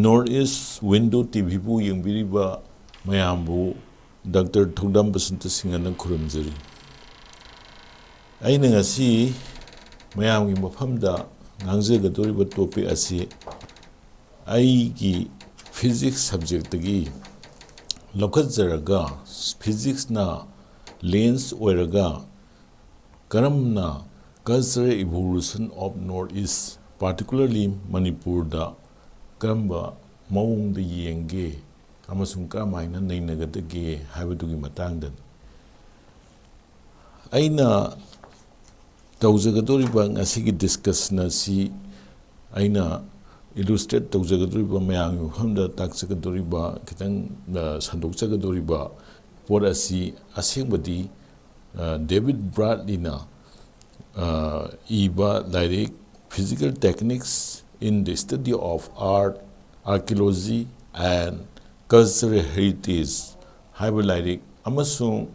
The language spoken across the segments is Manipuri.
Northeast Window TV bu yengbiriba mayambu Dr. 𝗘𝗣-11 ꯈꯨꯔꯨꯝꯖꯔꯤ ꯑꯩꯅ ngasi mayamgi mafamda ngangjagadoriba topic asi aigi physics subject gi lokhatjaraga physics na lens oiraga karamna cultural evolution of Northeast, particularly Manipur da karamba maung da yenge amasung karamaina nainagadage haibadugi matangda aina tawjagadoriba ngasigi discussion asi aina illustrate tawjagadoriba mayang mafamda takjagadoriba kitang sandokjagadoriba pot asi asengbadi David Bradley na iba direct physical techniques in the study of art, archaeology and cultural heritage haiba direct amasung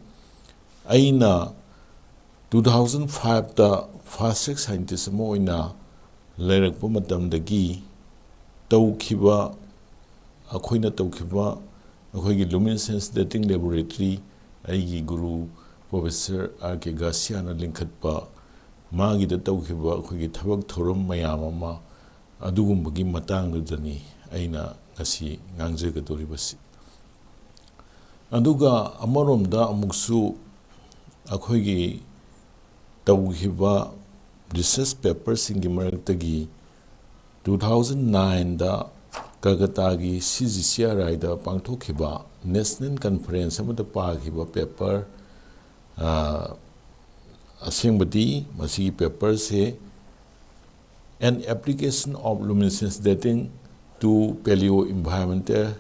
aina 2005 da fast scientist ama oina lairakpa matamdagi tawkhiba akhoina tawkhiba akhoigi luminescence dating laboratory aigi guru Professor 𝗘𝗣-11 na linkhatpa magi da tawkhiba akhoigi thabak thoram mayam ama adugumbagi matangdani aina ngasi ngangjagadoribasi aduga amaromda amuksu akhoigi tawkhiba research papers singi maraktagi 2009 da Kolkata gi CGCRI da pangthokhiba national conference amada pakhiba paper asengbadi masigi paper se an application of luminescence dating to paleo-environmental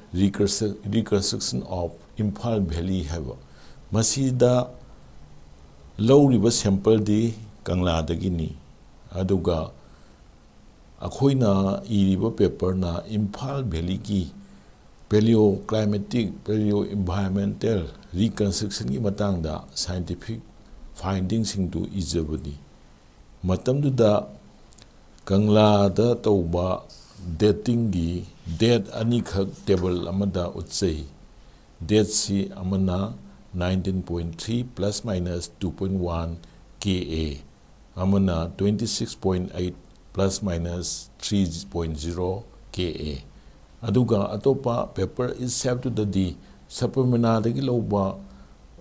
reconstruction of Imphal Valley haiba masida lawriba sample di Kangla dagini aduga akhoina iriba paper na Imphal Valley ki paleo-environmental reconstruction ki matangda scientific findings into ijabadi matamduda Kangla da tauba dating gi date anikhak table amada utsei date si amana 19.3 plus minus 2.1 Ka amana 26.8 plus minus 3.0 Ka aduga atopa paper is saved to the supplementa dagi loba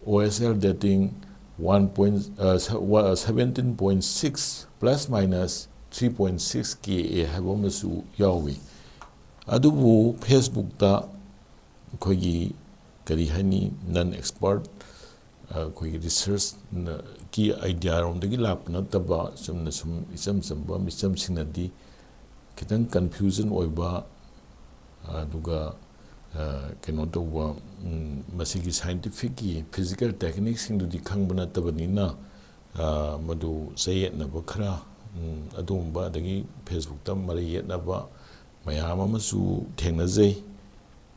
OSL dating 17.6 plus minus 3.6 Ka habomasu yawi adubu Facebook da khogi kari hani non expert khogi research ki idea romdagi lapna taba sumna sum isam samba misam sinadi kitang confusion oiba aduga keno toba masigi scientific ki physical techniques singdudi khangbana tabanina madu sayetna bakhra adumba dagi Facebook tam mari yetnaba mayam amasu thengnajai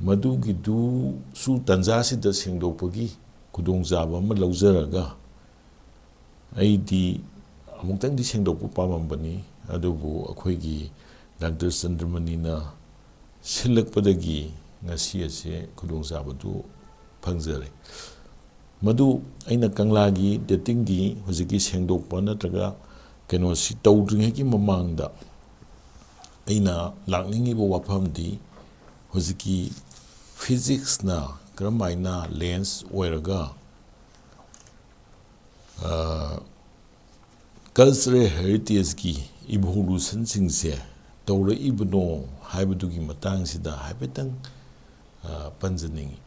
madugi du su tanjasi da singdopagi kudongjaba ama laujaraga aidi amuktang di singdoppu pamambani adubu akhoigi Dr. Chandramani na silakpadagi ngasi ase kudongjaba du phangjare madu aina Kanglagi dating gi hojiki singdoppa natraga keno si tawdringeki mamangda aina lakningiba wafamdi hojiki physics na karamaina lens oiraga cultural heritage ki evolution singse tawra ibno haibadugi matangsida haibetang panjaningi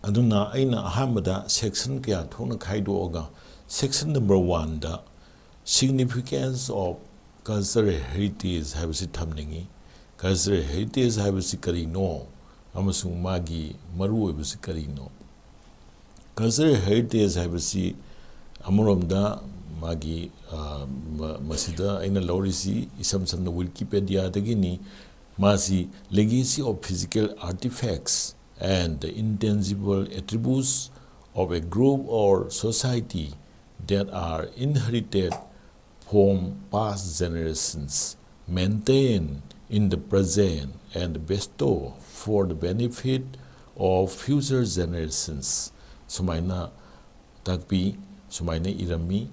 aduna aina ahamada section kya thona khaidoga section number 1 da significance of cultural heritage habisi thamningi cultural heritage habisi karino amasung magi maru oibisi karino cultural heritage habisi amuromda magi masida aina lorisi isam samna Wikipedia dagini masi legacy of physical artifacts and the intangible attributes of a group or society that are inherited from past generations, maintained in the present and bestow for the benefit of future generations. Sumaina takpi, sumaina irami.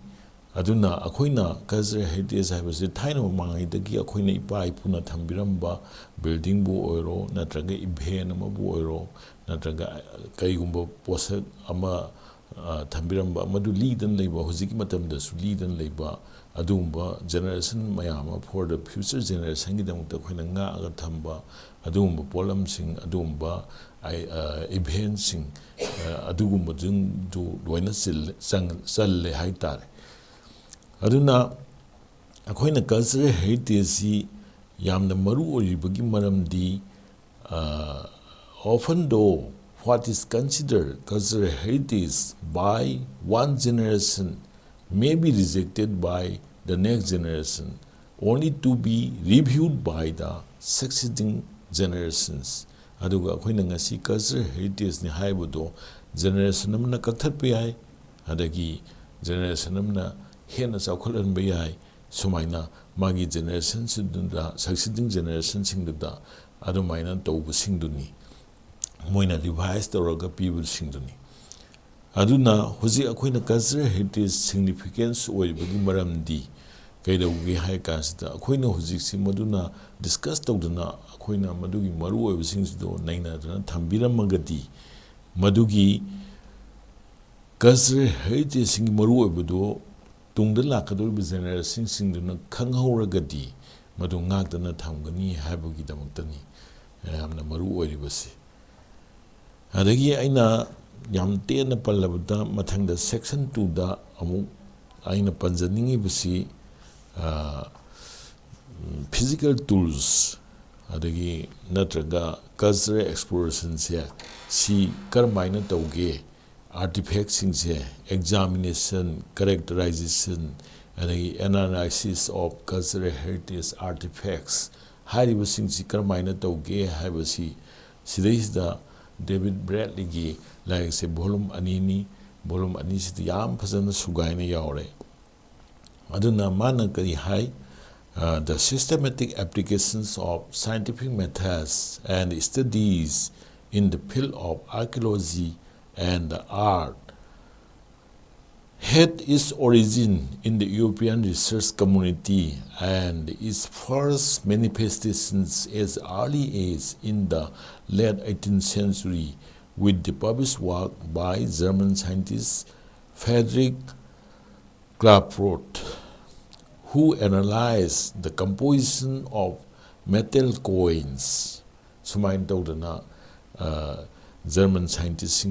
Aduna akoina cultural heritage haibase thaina mangaidagi akoina ipa ipuna thambiramba building bu oiro natraga event ama bu oiro natraga kaigumba posak ama thambiramba madu lidan leiba hujiki matamda su lidan leiba adumba generation mayama for the future generation gi damukta akoina nga aga thamba adumba polam sing adumba event sing adugumba jung du loina challe haitare. Aduna akoina cultural heritage si yamna maru oribagi maramdi often though what is considered cultural heritage by one generation may be rejected by the next generation, only to be reviewed by the succeeding generations. Aduga akoina ngasi cultural heritage ni haibodo generation amna kakthatpa yai adagi generation amna hena chawkhalan ba yai sumaina magi generation sidunda succeeding generation singduda adumaina tawbu singduni moina revise tawraga pibu singduni aduna huji akoina cultural heritage significance oibagi maramdi kaidawgi hai kasida akoina huji si maduna discuss tawduna akoina madugi maru oibu singsido naina dana thambiramagadi madugi cultural heritage singi maru oibudo tungda lakadoriba generation singduna khanghauragadi madu ngakdana thamgani haibagi damaktani yamna maru oiribasi adagi aina yam tena pallabda mathangda section 2 da amu aina panjaningi basi physical tools adagi natraga cultural exploration se si karmaina tawge artifacts examination, characterization, and analysis of cultural heritage artifacts. Hariba singsi karmaina tawge haibasi sidais David Bradley gi like se volume anini volume ani si yam phajana sugaina yaure. Aduna mana kari hai the systematic applications of scientific methods and studies in the field of archaeology and the art had its origin in the European research community and its first manifestations as early as in the late 18th century with the published work by German scientist 𝗕𝗣-11, who analyzed the composition of metal coins. Sumain tawdana German scientists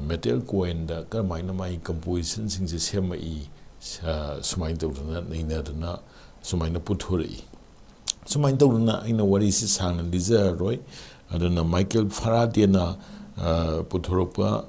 metal coin da karmaina mai composition singse semai sumain tawdana nainadana sumaina puthori sumain tawdana aina wari si sangna liza roi adana Michael Faraday na puthoropa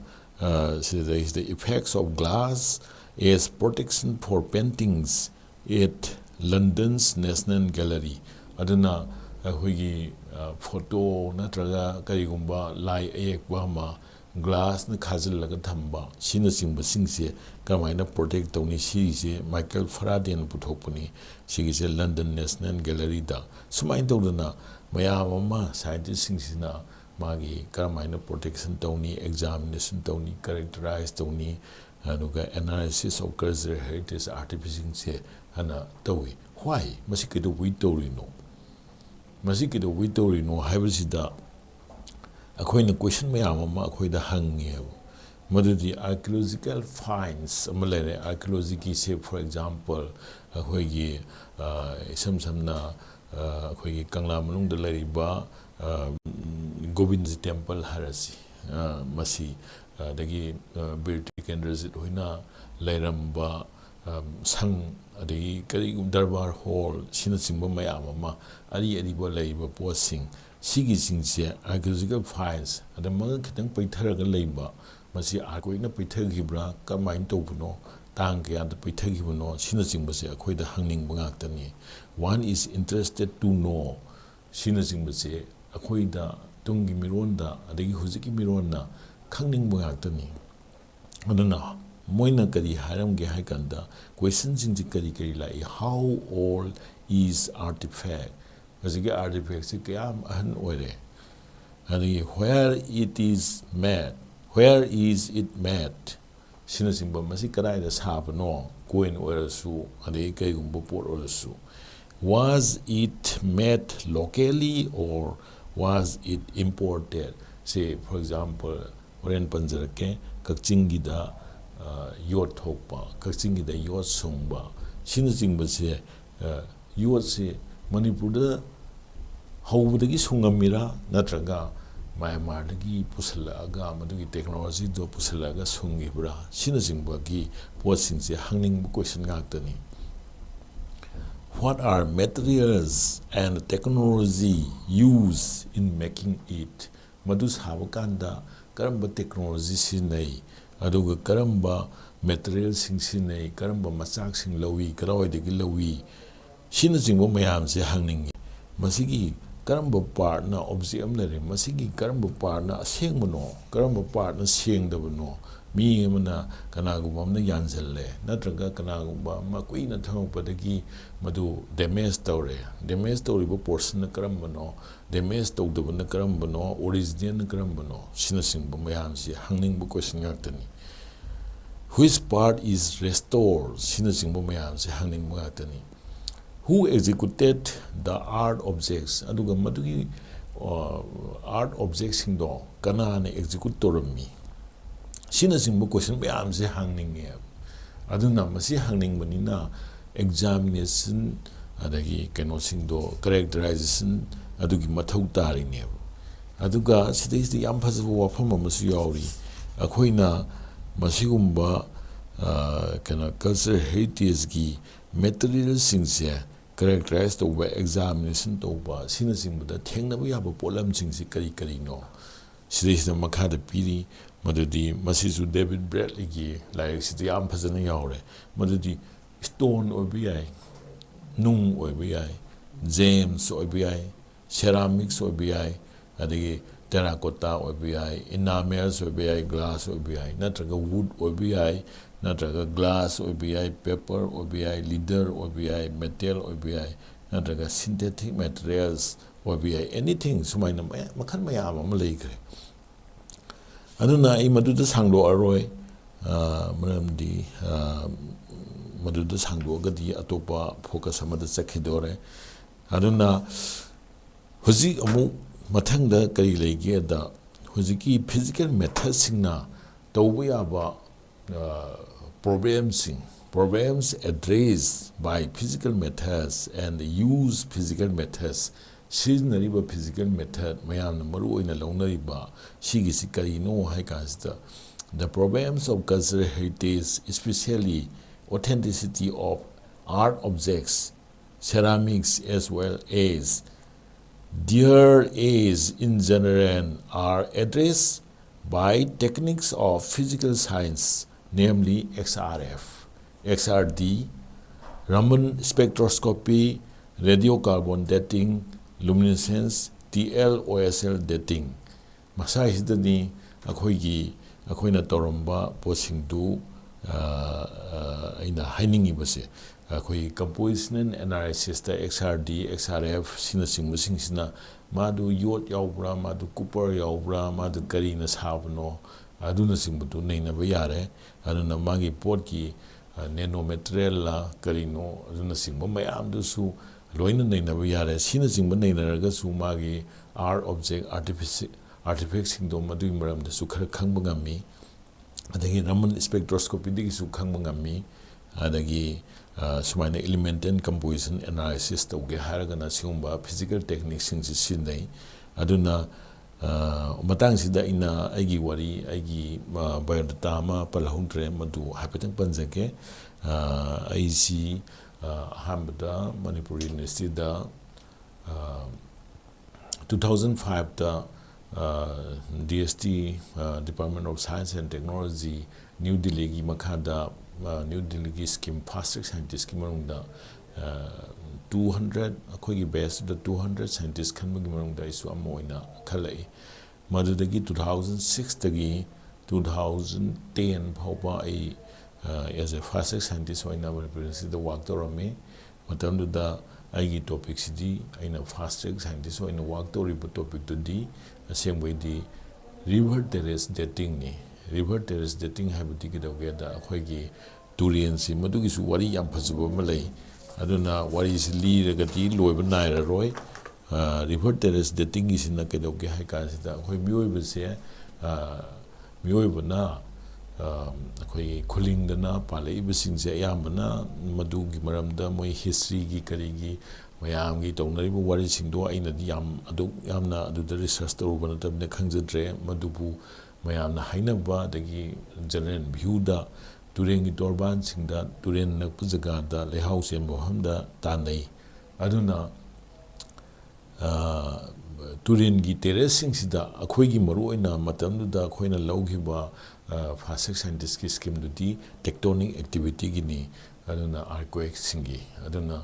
is the effects of glass as protection for paintings at London's National Gallery. Adana akhoi photo natraga karigumba lai ayekba ma glass na khajillaga thamba sina singba singse kamaina protect tawni sise Michael Faraday na puthokpani sigise London National Gallery da sumain tawdana mayam ama scientists singsina magi kamaina protection tawni examination tawni characterize tawni anuga analysis of cultural heritage artifacts se hana tawi why masikedo we tawrino Masiki we tawrino haibasida akoina question mayam ama akoida hangi madudi archaeological finds amalere archaeology se for example akoigi samna akoigi Kangla manungda lariba Govindji temple harasi masi dagi 𝗕𝗡𝗙𝗟𝗔 hoina lairamba sang adagi kari darbar hall sina singba mayam ama ari ariba leiba posing sigi singse archaeological finds adamanga khitang paitharaga leiba masi akoina paithagibra kamain tawbuno tang kya da paithagibno sina singbase akoida hangningba ngaktani one is interested to know sina singbase akoida tungi mironda adagi hujiki mironna khangning ngaktani aduna moina kari haramge haikanda question singji kari lai how old is artifact asige artifact se kayam ahan oire ani where it is made sina singba masi kadai da sabno coin oirasu ani kai gumbo por oirasu was it made locally or was it imported say for example oren panjarake kakchingida yot thokpa kakchingida yot sungba sina singba se yot se manipur da hawbudagi sungamira natraga Myanmar dagi pusalaga madugi technology do pusalaga sungibra sina singba gi pot singse hangning question ngaktani what are materials and technology used in making it madu sabakanda karamba technology sinai aduga karamba material sing sinai karamba machak sing lawi karawai dagi lawi sina singba mayam se hangning masigi karamba part na object am lare masigi karamba part na asengmano karamba part na sengdabano mi amana kanagumba amna yanjalle natraga kanagumba ma kuina thangpadagi madu damage tawriba portion na karambano damage tawdabana karambano original na karambano sina singba mayam si hangningba question ngaktani which part is restored sina singba mayam si hangningba ngaktani who executed the art objects aduga madugi art objects singdo kanana execute torami sina singba question mayam se hangninge aduna masi hangningbanina examination adagi keno singdo characterization adugi mathau tarine aduga sidai yam phajaba wafam amasu yauri akhoina masigumba kena cultural heritage gi material singse characterize tawba examination tawba sina singba thengnaba yaba polam singsi kari no sidai makha da piri madudi masisu David Bradley gi like sidai yam phajana yaure madudi stone obi nung obi James obi ceramics obi adagi terracotta obi enamels obi glass obi natraga wood obi natraga glass obi paper obi leather obi metal obi natraga synthetic materials obi anything sumaina makhan mayam am leikre aduna I maduda sanglo aroi maramdi maduda sanglo gadi atopa focus amada chakhidore aduna huji amu mathangda kari leige da hujiki physical methods singna tawba yaba problems addressed by physical methods and use physical methods siznariba physical method mayamna maru oina launariba sigi sikarino haikasta the problems of cultural heritage especially authenticity of art objects ceramics as well as their age in general are addressed by techniques of physical science, namely XRF, XRD, Raman spectroscopy, radiocarbon dating, luminescence, TLOSL dating. Masai sidani akoina toramba posingdu aina hainingi base akoi composition analysis ta XRD XRF sina singmusing sina madu yot yaubra madu copper yaubra madu karina sabno aduna singbutu neina ba yare aduna magi pot ki nanomaterial la karino aduna singba mayam du su loina neina ba yare sina singba neina raga su magi art object artifact singdo madu maram da su khara khangba ngami adagi Raman spectroscopy digi su khangba ngami adagi sumaina element and composition analysis tawge haragana siumba physical techniques singsi sinai aduna matang sida ina aigi wari aigi biodata ma palahuntre madu hapetang panjake aisi hambada manipuri university da 2005 da DST Department of Science and Technology New Delhi gi makhada New Delhi ki scheme fast track scientist ki marungda 200 akhoi base da 200 scientists khan gi marungda isu amoina khalai madudagi 2006 dagi 2010 phawba ai as a fast scientist oina Manipur sida work torami matamduda aigi topic sidi aina fast scientist oina work toriba topic to di assemble di river terrace dating ni river terrace dating habiti kidoge da akhoi turian si madugi su wari yam phasuba malai aduna wari si li regati loiba naira roi river terrace dating is na kidoge hai ka sida akhoi mioi bse mioi bana akhoi khuling dana palai bising se yamana madugi maramda moi history gi karigi mayam gi tonaribu wari singdo aina di yamna adu da research to bana tabne khangjadre madubu mayamna hainaba dagi general view da turen gi torban singda turen nak pujaga da lehau se mohamda tanai aduna turen gi terracing sida akhoi gi maru oina matam da khoina lawgiba fast scientist ki scheme dudi tectonic activity gi ni aduna earthquake singi aduna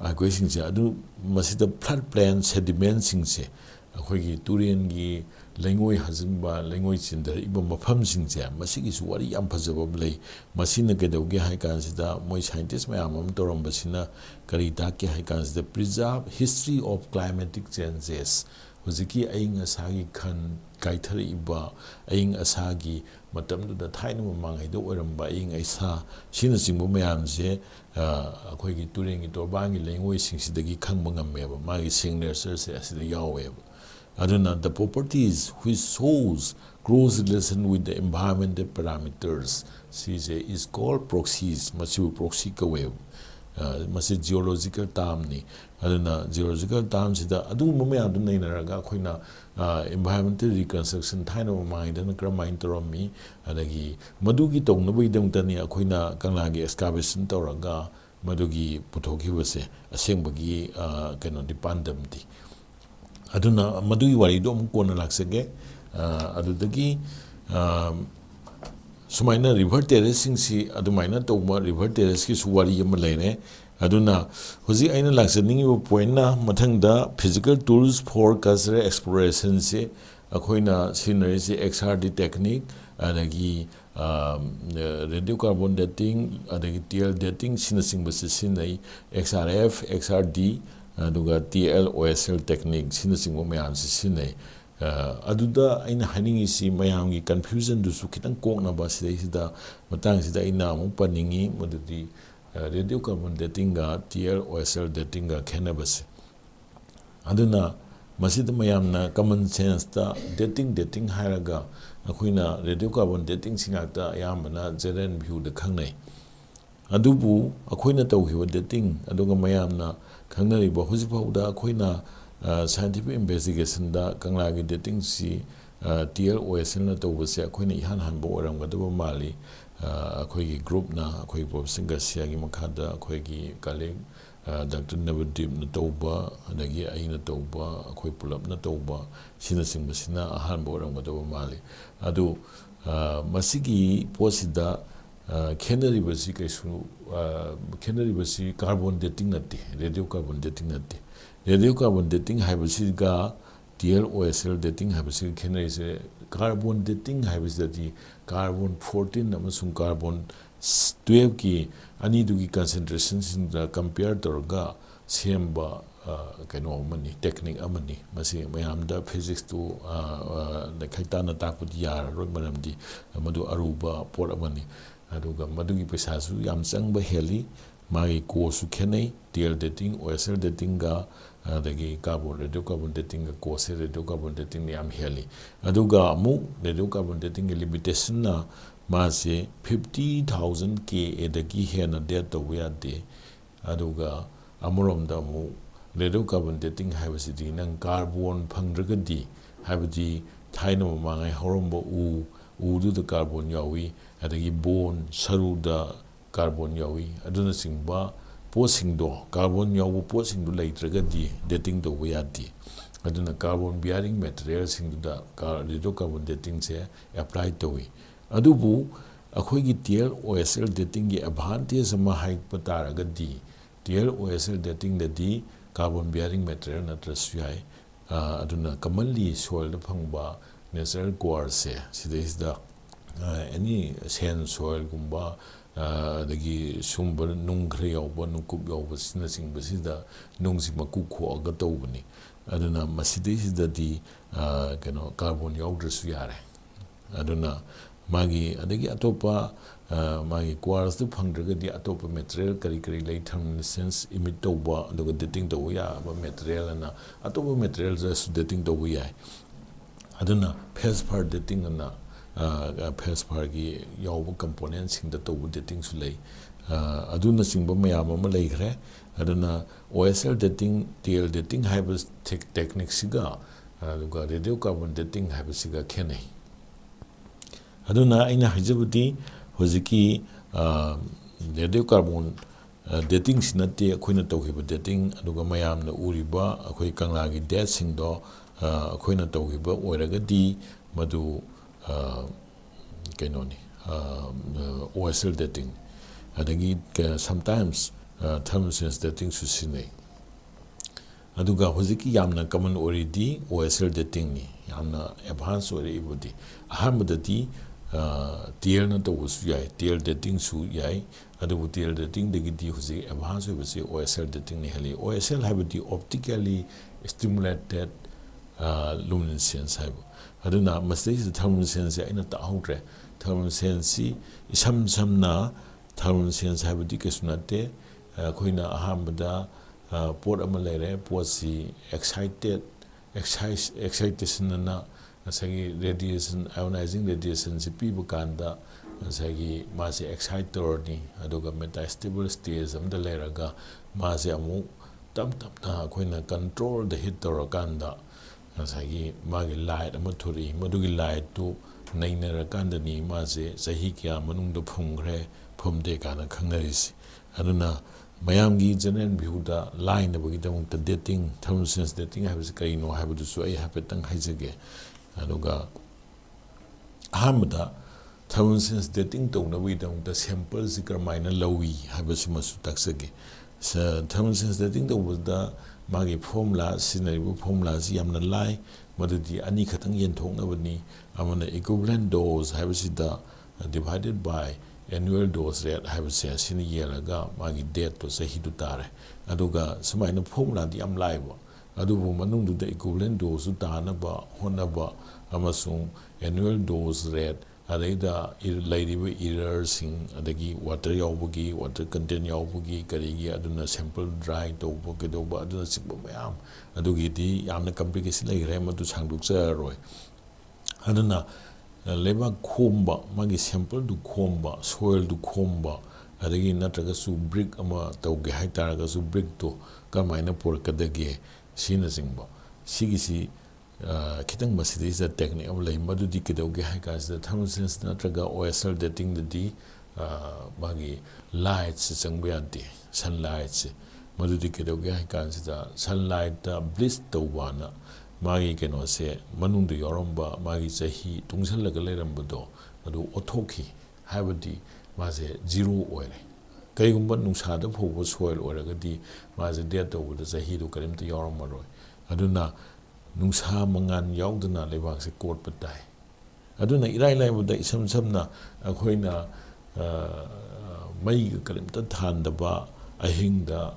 earthquake sing se adu masida flood plain sediment sing se akhoi gi turen gi lengoi hazimba lengoi chindar iba mafam sing se masigi su wari yam phajaba blai masina gedauge hai kan sida moi scientist mayam am toram basina kari ta ki hai kan sida preserve history of climatic changes huziki aing asagi khan kaithar iba aing asagi matam da thaina mamang hai do oram ba aing aisa sina singbo mayam je akhoi gi turen gi torbang gi lengoi sing sidagi khangba ngammeba magi signature se asida yaweba aduna the properties which shows close relation with the environmental parameters is called proxies masibu proxy kawe masi geological term ni aduna geological term sida adu mame adu nainaraga khoina environmental reconstruction thaina mind na kramain toromi adagi madugi tongnabui dangtani akhoina kanglagi excavation toraga madugi puthoki base asengbagi keno dipandam di aduna madugi wari dom kona laksege adudagi sumaina river terracing si adumaina toma river terrace ki suwari yama leire aduna hoji aina laksaningi bo point na mathangda physical tools for cultural exploration se akhoina scenery se XRD technique adagi radio carbon dating adagi TL dating sinasing base sinai XRF XRD aduga TLOSL technique sinasing mo mayam se sinai aduda aina haningi si mayam gi confusion du su kitang kokna ba sida matang sida ina mo paningi modudi radio carbon dating ga TLOSL dating ga khenabase aduna masida mayamna common sense ta dating hairaga akhoina radio carbon dating singata yamana general view da khangnai adubu akhoina tawhiwa dating aduga mayamna khangnari ba hujipauda akhoina scientific investigation da kanglagi dating si TLOSL na tawbase akhoina ihan hanbo oramgadaba mali akhoigi group na akhoi professor gasia gi makhada akhoigi colleague Dr. 𝗕𝗣𝗡𝗚𝗏 na tawba adagi aina tawba akhoi pulap na tawba sina singbasina ahanbo oramgadaba mali adu masigi posida khenari basi kaisu khenari basi carbon dating nati radio carbon dating nati radio carbon dating haibasi ga TLOSL dating haibasi khenari se carbon dating haibasi dati carbon 14 amasung carbon 12 ki ani dugi concentration sin da compare torga semba kaino amani technique amani masi mayam da physics to the khaitana takpudi yar roi maramdi madu aruba por amani aduga madugi pesa su yam changba heli magi ko su khenai TL dating OSL dating ga adagi carbon radio carbon dating ga ko se radio carbon dating yam heli aduga amu radio carbon dating limitation na mase 50,000 K edagi hena de to de aduga amurom da mu radio carbon dating haibasidi nang carbon phangragadi haibadi thaina mangai horombo udu da carbon yawi adagi bone saru da carbon yawi aduna singba posingdo carbon yawu posingdo leitragadi dating to di aduna carbon bearing material singda radio carbon dating se apply to adubu akhoigi TLOSL dating gi advantage ama hai pataragadi TLOSL dating dadi carbon bearing material na trasuyai aduna commonly soil da phangba natural core se sida any sand soil gumba ꯑꯗꯒꯤ ꯁꯨꯝꯕ ꯅꯨꯡ ꯈꯔ ꯌꯥꯎꯕ ꯅꯨꯡꯀꯨꯞ ꯌꯥꯎꯕꯁꯤꯅꯆꯤꯡꯕꯁꯤꯗ ꯅꯨꯡꯁꯤ ꯃꯀꯨ ꯈꯣꯛꯑꯒ ꯇꯧꯕꯅꯤ ꯑꯗꯨꯅ ꯃꯁꯤꯗꯩꯁꯤꯗꯗꯤ ꯀꯩꯅꯣ ꯀꯥꯔꯕꯣꯟ ꯌꯥꯎꯗ꯭ꯔꯁꯨ ꯌꯥꯔꯦ ꯑꯗꯨꯅ ꯃꯥꯒꯤ ꯑꯗꯒꯤ ꯑꯇꯣꯞꯄ ꯃꯥꯒꯤ ꯀ꯭ꯋꯥꯔꯁꯇꯨ ꯐꯪꯗ꯭ꯔꯒꯗꯤ ꯑꯇꯣꯞꯄ ꯃꯦꯇꯔꯤꯌꯦꯜ ꯀꯔꯤ ꯀꯔꯤ ꯂꯩ ꯊꯔꯃꯣꯂꯨꯁꯦꯟꯁ ꯏꯃꯤꯠ ꯇꯧꯕ ꯑꯗꯨꯒ ꯗꯦꯇꯤꯡ ꯇꯧꯕ ꯌꯥꯕ ꯃꯦꯇꯔꯤꯌꯦꯜ ꯑꯅ ꯑꯇꯣꯞꯄ ꯃꯦꯇꯔꯤꯌꯦꯜꯗꯁꯨ ꯗꯦꯇꯤꯡ ꯇꯧꯕ ꯌꯥꯏ ꯑꯗꯨꯅ ꯐꯦꯁꯐꯥꯔ ꯗꯦꯇꯤꯡ ꯑꯅ ꯐꯦꯁꯐꯥꯔꯒꯤ ꯌꯥꯎꯕ ꯀꯝꯄꯣꯅꯦꯟꯁꯤꯡꯗ ꯇꯧꯕ ꯗꯦꯇꯤꯡꯁꯨ ꯂꯩ ꯑꯗꯨꯅꯆꯤꯡꯕ ꯃꯌꯥꯝ ꯑꯃ ꯂꯩꯈ꯭ꯔꯦ ꯑꯗꯨꯅ OSL dating TL dating ꯍꯥꯏꯕ ꯇꯦꯛꯅꯤꯛꯁꯤꯒ ꯑꯗꯨꯒ ꯔꯦꯗꯤꯑꯣ ꯀꯥꯔꯕꯣꯟ dating ꯍꯥꯏꯕꯁꯤꯒ ꯈꯦꯠꯅꯩ ꯑꯗꯨꯅ ꯑꯩꯅ ꯍꯥꯏꯖꯕꯗꯤ ꯍꯧꯖꯤꯛꯀꯤ ꯔꯦꯗꯤꯑꯣ ꯀꯥꯔꯕꯣꯟ datingꯁꯤ ꯅꯠꯇꯦ ꯑꯩꯈꯣꯏꯅ ꯇꯧꯈꯤꯕ dating ꯑꯗꯨꯒ ꯃꯌꯥꯝꯅ ꯎꯔꯤꯕ ꯑꯩꯈꯣꯏ ꯀꯪꯂꯥꯒꯤ ꯗꯦꯠꯁꯤꯡꯗꯣ ꯑꯩꯈꯣꯏꯅ ꯇꯧꯈꯤꯕ ꯑꯣꯏꯔꯒꯗꯤ ꯃꯗꯨ ꯀꯩꯅꯣꯅꯤ OSL dating ꯑꯗꯒꯤ sometimes ꯊꯔꯃꯣꯂꯨꯁꯦꯟꯁ datingꯁꯨ ꯁꯤꯖꯤꯟꯅꯩ ꯑꯗꯨꯒ ꯍꯧꯖꯤꯛꯀꯤ ꯌꯥꯝꯅ ꯀꯃꯟ ꯑꯣꯏꯔꯤꯗꯤ OSL datingꯅꯤ ꯌꯥꯝꯅ ꯑꯦꯗꯚꯥꯟꯁ ꯑꯣꯏꯔꯛꯏꯕꯗꯤ ꯑꯍꯥꯟꯕꯗꯗꯤ TLꯅ ꯇꯧꯕꯁꯨ ꯌꯥꯏ TL datingꯁꯨ ꯌꯥꯏ ꯑꯗꯨꯕꯨ TL datingꯗꯒꯤꯗꯤ ꯍꯧꯖꯤꯛ ꯑꯦꯗꯚꯥꯟꯁ ꯑꯣꯏꯕꯁꯤ OSL datingꯅꯤ ꯍꯦꯜꯂꯤ OSL ꯍꯥꯏꯕꯗꯤ optically stimulated luminescence ꯍꯥꯏꯕ ꯑꯗꯨꯅ ꯃꯁꯤꯗꯩꯁꯤꯗ ꯊꯔꯃꯣꯂꯨꯁꯦꯟꯁꯁꯦ ꯑꯩꯅ ꯇꯥꯍꯧꯗ꯭ꯔꯦ ꯊꯔꯃꯣꯂꯨꯁꯦꯟꯁꯁꯤ ꯏꯁꯝ ꯁꯝꯅ ꯊꯔꯃꯣꯂꯨꯁꯦꯟꯁ ꯍꯥꯏꯕꯗꯤ ꯀꯩꯁꯨ ꯅꯠꯇꯦ ꯑꯩꯈꯣꯏꯅ ꯑꯍꯥꯟꯕꯗ ꯄꯣꯠ ꯑꯃ ꯂꯩꯔꯦ ꯄꯣꯠꯁꯤ excitation ꯑꯅ ꯉꯁꯥꯏꯒꯤ ꯔꯦꯗꯤꯌꯦꯁꯟ ꯑꯥꯏꯑꯣꯅꯥꯏꯖꯤꯡ ꯔꯦꯗꯤꯌꯦꯁꯟꯁꯤ ꯄꯤꯕ ꯀꯥꯟꯗ ꯉꯁꯥꯏꯒꯤ ꯃꯥꯁꯤ ꯑꯦꯛꯁꯥꯏꯠ ꯇꯧꯔꯅꯤ ꯑꯗꯨꯒ ꯃꯦꯇꯥꯁꯇꯦꯕꯜ ꯁ꯭ꯇꯦꯖ ꯑꯃꯗ ꯂꯩꯔꯒ ꯃꯥꯁꯤ ꯑꯃꯨꯛ ꯇꯞ ꯇꯞꯅ ꯑꯩꯈꯣꯏꯅ ꯀꯟꯇ꯭ꯔꯣꯜꯗ ꯍꯤꯠ ꯇꯧꯔꯀꯥꯟꯗ ꯉꯁꯥꯏꯒꯤ ꯃꯥꯒꯤ ꯂꯥꯏꯠ ꯑꯃ ꯊꯣꯔꯛꯏ ꯃꯗꯨꯒꯤ ꯂꯥꯏꯠꯇꯨ ꯅꯩꯅꯔꯀꯥꯟꯗꯅꯤ ꯃꯥꯁꯦ ꯆꯍꯤ ꯀꯌꯥ ꯃꯅꯨꯡꯗ ꯐꯨꯝꯈ꯭ꯔꯦ ꯐꯨꯝꯗꯦ ꯀꯥꯏꯅ ꯈꯪꯅꯔꯤꯁꯤ ꯑꯗꯨꯅ ꯃꯌꯥꯝꯒꯤ ꯖꯦꯅꯔꯦꯜ ꯚ꯭ꯌꯨꯗ ꯂꯥꯏꯅꯕꯒꯤꯗꯃꯛꯇ dating ꯊꯔꯃꯣꯂꯨꯁꯦꯟꯁ dating ꯍꯥꯏꯕꯁꯤ ꯀꯔꯤꯅꯣ ꯍꯥꯏꯕꯗꯨꯁꯨ ꯑꯩ ꯍꯥꯏꯐꯦꯠꯇꯪ ꯍꯥꯏꯖꯒꯦ ꯑꯗꯨꯒ ꯑꯍꯥꯟꯕꯗ ꯊꯔꯃꯣꯂꯨꯁꯦꯟꯁ dating ꯇꯧꯅꯕꯒꯤꯗꯃꯛꯇ ꯁꯦꯝꯄꯜꯁꯤ ꯀꯔꯝꯃꯥꯏꯅ ꯂꯧꯏ ꯍꯥꯏꯕꯁꯤꯃꯁꯨ ꯇꯥꯛꯆꯒꯦ ꯊꯔꯃꯣꯂꯨꯁꯦꯟꯁ dating ꯇꯧꯕꯗ ꯃꯥꯒꯤ ꯐꯣꯔꯃꯨꯂꯥ ꯁꯤꯖꯤꯟꯅꯔꯤꯕ ꯐꯣꯔꯃꯨꯂꯥꯁꯤ ꯌꯥꯝꯅ ꯂꯥꯏ ꯃꯗꯨꯗꯤ ꯑꯅꯤꯈꯛꯇꯪ ꯌꯦꯟꯊꯣꯛꯅꯕꯅꯤ ꯑꯃꯅ equivalent dose ꯍꯥꯏꯕꯁꯤꯗ divided by annual dose rate ꯍꯥꯏꯕꯁꯦ ꯑꯁꯤꯅ ꯌꯦꯜꯂꯒ ꯃꯥꯒꯤ ꯗꯦꯠꯇꯣ ꯆꯍꯤꯗꯨ ꯇꯥꯔꯦ ꯑꯗꯨꯒ ꯁꯨꯃꯥꯏꯅ ꯐꯣꯔꯃꯨꯂꯥꯗꯤ ꯌꯥꯝ ꯂꯥꯏꯕ ꯑꯗꯨꯕꯨ ꯃꯅꯨꯡꯗꯨꯗ equivalent dose ꯇꯥꯅꯕ ꯍꯣꯠꯅꯕ ꯑꯃꯁꯨꯡ annual dose rate ꯑꯗꯩꯗ ꯂꯩꯔꯤꯕ ꯏꯔꯔꯁꯤꯡ ꯑꯗꯒꯤ ꯋꯥꯇꯔ ꯌꯥꯎꯕꯒꯤ ꯋꯥꯇꯔ ꯀꯟꯇꯦꯟ ꯌꯥꯎꯕꯒꯤ ꯀꯔꯤꯒꯤ ꯑꯗꯨꯅ ꯁꯦꯝꯄꯜ ꯗ꯭ꯔꯥꯏ ꯇꯧꯕ ꯀꯩꯗꯧꯕ ꯑꯗꯨꯅꯆꯤꯡꯕ ꯃꯌꯥꯝ ꯑꯗꯨꯒꯤꯗꯤ ꯌꯥꯝꯅ ꯀꯝꯄ꯭ꯂꯤꯀꯦꯁꯟ ꯂꯩꯈ꯭ꯔꯦ ꯃꯗꯨ ꯁꯥꯡꯗꯣꯛꯆꯔꯔꯣꯏ ꯑꯗꯨꯅ ꯂꯩꯕꯥꯛ ꯈꯣꯝꯕ ꯃꯥꯒꯤ ꯁꯦꯝꯄꯜꯗꯨ ꯈꯣꯝꯕ ꯁꯣꯏꯜꯗꯨ ꯈꯣꯝꯕ ꯑꯗꯒꯤ ꯅꯠꯇ꯭ꯔꯒꯁꯨ ꯕ꯭ꯔꯤꯛ ꯑꯃ ꯇꯧꯒꯦ ꯍꯥꯏꯇꯥꯔꯒꯁꯨ ꯕ꯭ꯔꯤꯛꯇꯣ ꯀꯔꯝꯍꯥꯏꯅ ꯄꯨꯔꯛꯀꯗꯒꯦ ꯁꯤꯅꯆꯤꯡꯕ ꯁꯤꯒꯤꯁꯤ ꯈꯤꯇꯪ ꯃꯁꯤꯗꯩꯁꯤꯗ ꯇꯦꯛꯅꯤꯛ ꯑꯃ ꯂꯩ ꯃꯗꯨꯗꯤ ꯀꯩꯗꯧꯒꯦ ꯍꯥꯏ ꯀꯥꯟꯁꯤꯗ ꯊꯔꯃꯣꯂꯨꯁꯦꯟꯁ ꯅꯠꯇ꯭ꯔꯒ OSL datingꯗꯗꯤ ꯃꯥꯒꯤ ꯂꯥꯏꯠꯁꯤ ꯆꯪꯕ ꯌꯥꯗꯦ ꯁꯟꯂꯥꯏꯠꯁꯦ ꯃꯗꯨꯗꯤ ꯀꯩꯗꯧꯒꯦ ꯍꯥꯏ ꯀꯥꯟꯁꯤꯗ ꯁꯟꯂꯥꯏꯠꯇ ꯕ꯭ꯂꯤꯆ ꯇꯧꯕꯅ ꯃꯥꯒꯤ ꯀꯩꯅꯣꯁꯦ ꯃꯅꯨꯡꯗ ꯌꯥꯎꯔꯝꯕ ꯃꯥꯒꯤ ꯆꯍꯤ ꯇꯨꯡꯁꯤꯜꯂꯒ ꯂꯩꯔꯝꯕꯗꯣ ꯑꯗꯨ ꯑꯣꯠꯊꯣꯛꯈꯤ ꯍꯥꯏꯕꯗꯤ ꯃꯥꯁꯦ ꯖꯤꯔꯣ ꯑꯣꯏꯔꯦ ꯀꯔꯤꯒꯨꯝꯕ ꯅꯨꯡꯁꯥꯗ ꯐꯧꯕ ꯁꯣꯏꯜ ꯑꯣꯏꯔꯒꯗꯤ ꯃꯥꯁꯦ ꯗꯦꯠ ꯇꯧꯕꯗ ꯆꯍꯤꯗꯨ ꯀꯔꯤꯝꯇ ꯌꯥꯎꯔꯝꯃꯔꯣꯏ ꯑꯗꯨꯅ ꯅꯨꯡꯁꯥ ꯃꯉꯥꯜ ꯌꯥꯎꯗꯅ ꯂꯩꯕꯥꯛꯁꯦ ꯀꯣꯠꯄ ꯇꯥꯏ ꯑꯗꯨꯅ ꯏꯔꯥꯏ ꯂꯥꯏꯕꯗ ꯏꯁꯝ ꯁꯝꯅ ꯑꯩꯈꯣꯏꯅ ꯃꯩꯒ ꯀꯔꯤꯝꯇ ꯊꯥꯟꯗꯕ ꯑꯍꯤꯡꯗ